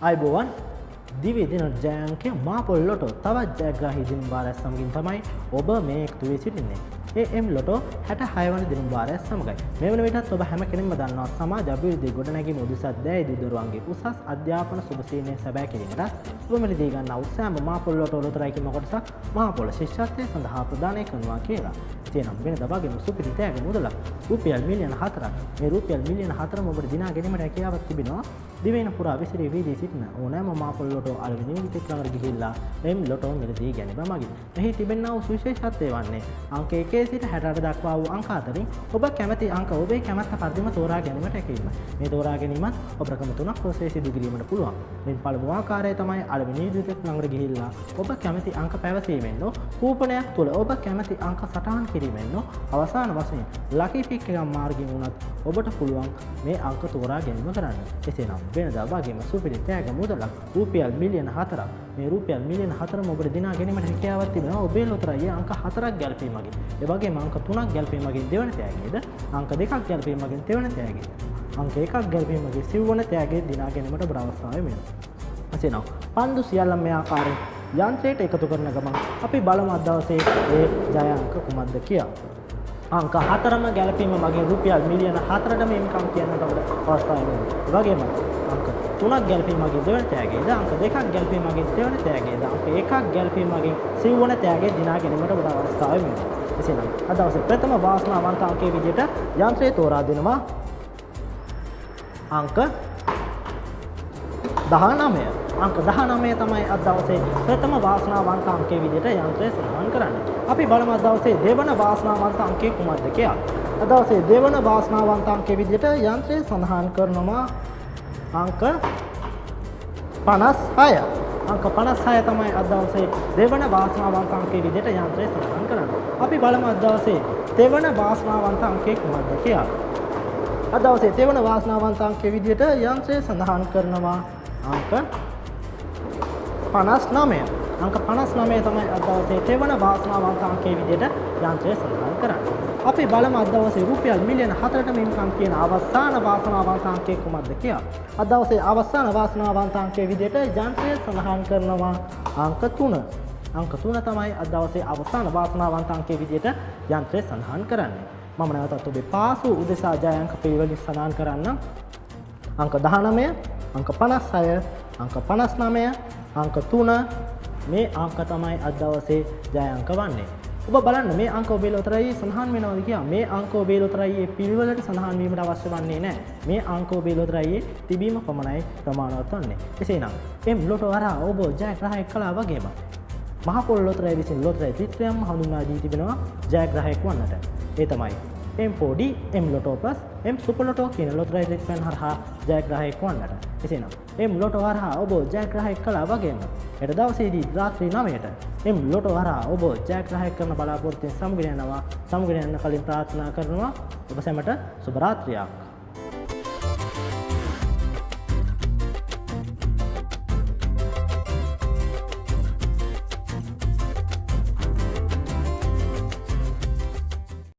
අයිබෝවන් දිවි දින ජයංකය මාපොල් ලොටෝ තවත් ජයග්‍රාහී දින වාරයක් සමගින් තමයි ඔබ මේ එකතු වී සිටින්නේ. AM ලොටෝ 66 වන දින වාරයක් සමගයි. මේ වන විටත් ඔබ හැම කෙනෙක්ම දන්නවා සමාජ අභිවෘද්ධි ගොඩනැගීම උදෙසා දැයි දරුවන්ගේ උසස් අධ්‍යාපන සුබසීනය සැබෑ කිරීමට ඔබ මෙලදී ගන්නා උත්සාහම මාපොල් ලොටෝ ලොතරැයි කිම කොටසක් මාපොල් ශිෂ්‍යත්වය සඳහා ප්‍රදානය කරනවා කියලා. එනම් වෙනදා වගේම සුපිරි තෑග මුදලක් රුපියල් මිලියන 4ක්. මේ රුපියල් මිලියන 4ම ඔබට දිනා ගැනීමට හැකියාවක් තිබෙනවා. දිවයින පුරා විසිරී වීදී සිටින ඕනෑම මාපොල් ලොටෝ අලෙවි නිමිතික් ළඟට ගිහිල්ලා එම් ලොටෝ මිලදී ගැනීම මගින් මෙහි තිබෙනා වූ සුවිශේෂත්වය වන්නේ අංක 1 සිට 68 දක්වා වූ අංක අතරින් ඔබ කැමති අංක ඔබේ කැමැත්ත පරිදිම තෝරා ගැනීමට හැකියි. මේ තෝරා ගැනීමත් ඔබ ක්‍රම තුනක් ඔස්සේ සිදු කිරීමට පුළුවන්. මේ පළමු ආකාරය තමයි අලෙවි නිමිතික් ළඟට ගිහිල්ලා ඔබ කැමති අංක පැවසීමෙන් කූපනයක් තුළ ඔබ කැමති අංක සටහන් කිරීමෙන් අවසාන වශයෙන් ලකි පික් එකක් මාර්ගයෙන් වුණත් ඔබට පුළුවන් මේ අංක තෝරා ගැනීම කරන්න. එසේනම් වෙනදා වගේම සුපිරි තෑග මුදලක් රුපියල් මිලියන 4ක්. මේ රුපියල් මිලියන 4ම ඔබට දිනා ගැනීමට හැකියාවක් තිබෙනවා ඔබේ ලොතරැයියේ අංක 4ක් ගැලපීම මගින්. ඒ වගේම අංක 3ක් ගැලපීම මගින් දෙවන තෑගයේද අංක 2ක් ගැලපීම මගින් තෙවන තෑගයේද අංක 1ක් ගැලපීම මගින් සිව්වන තෑගයේ දිනා ගැනීමට ඔබට අවස්ථාව ලැබෙනවා. එසේනම් පන්දු සියල්ලම මේ ආකාරයෙන් යන්ත්‍රයට එකතු කරන ගමන් අපි බලමු අද දවසේ ඒ ජය අංක කුමක්ද කියලා. අංක 4ම ගැලපීම මගින් රුපියල් මිලියන 4ට මේ ඉන්කම් කියන්නට අපිට අවස්ථාව ලැබෙනවා. ඒ වගේම අංක 3ක් ගැලපීම මගින් දෙවන තෑගයේද අංක 2ක් ගැලපීම මගින් තෙවන තෑගයේද අංක 1ක් ගැලපීම මගින් සිව්වන තෑගයේ දිනා ගැනීමට ඔබට අවස්ථාව ලැබෙනවා. එසේනම් අද දවසේ ප්‍රථම වාසනාවන්ත අංකයේ විදිහට යන්ත්‍රය තෝරා දෙනවා අංක 19. අංක 19 තමයි අද දවසේ ප්‍රථම වාසනාවන්ත අංකයේ විදිහට යන්ත්‍රය සඳහන් කරන්නේ. අපි බලමු අද දවසේ දෙවන වාසනාවන්ත අංකය කුමක්ද කියලා. අද දවසේ දෙවන වාසනාවන්ත අංකයේ විදිහට යන්ත්‍රය සඳහන් කරනවා අංක 56. අංක 56 තමයි අද දවසේ දෙවන වාසනාවන්ත අංකයේ විදිහට යන්ත්‍රය සඳහන් කරන්නේ. අපි බලමු අද දවසේ දෙවන වාසනාවන්ත අංකය කුමක්ද කියලා. අද දවසේ දෙවන වාසනාවන්ත අංකයේ විදිහට යන්ත්‍රය සඳහන් කරනවා අංක 59. අංක 59 තමයි අද දවසේ තෙවන වාසනාවන්ත අංකයේ විදිහට යන්ත්‍රය සඳහන් කරන්නේ. අපි බලමු අද දවසේ රුපියල් මිලියන 4ට මින්කම් කියන අවසාන වාසනාවන්ත අංකය කුමක්ද කියලා. අද දවසේ අවසාන වාසනාවන්ත අංකයේ විදිහට යන්ත්‍රය සඳහන් කරනවා අංක 3. අංක 3 තමයි අද දවසේ අවසාන වාසනාවන්ත අංකයේ විදිහට යන්ත්‍රය සඳහන් කරන්නේ. මම නැවතත් ඔබේ පාසු උදෙසා ජය අංක පිළිවෙලින් සඳහන් කරන්නම්. අංක 19, අංක 56, අංක 59, අංක 3 මේ අංක තමයි අද දවසේ ජය අංක වන්නේ. ඔබ බලන්න මේ අංක ඔබේ ලොතරැයියේ සඳහන් වෙනවද කියලා. මේ අංක ඔබේ ලොතරැයියේ පිළිවෙලට සඳහන් වීමට අවශ්‍ය වන්නේ නැහැ. මේ අංක ඔබේ ලොතරැයියේ තිබීම පමණයි ප්‍රමාණවත් වන්නේ. එසේනම් එම් ලොටෝ හරහා ඔබ ජයග්‍රාහක කළා වගේම මහපොල් ලොතරැයි විසින් ලොතරැයි චිත්‍රයක්ම හඳුන්වා දී තිබෙනවා ජයග්‍රාහක වන්නට. ඒ තමයි M4D, M Lotto Plus, M Super Lotto කියන ලොතරැයි රිට්මන් හරහා ජයග්‍රාහක වන්නට. එසේනම් M Lotto හරහා ඔබ ජයග්‍රාහක කළා වගේම හෙට දවසේදී රාත්‍රී 9ට M Lotto හරහා ඔබ ජයග්‍රාහක කරන බලාපොරොත්තුෙන් සමුගෙන යනවා. සමුගෙන යන කලින් ප්‍රාර්ථනා කරනවා ඔබ සැමට සුබ රාත්‍රියක්.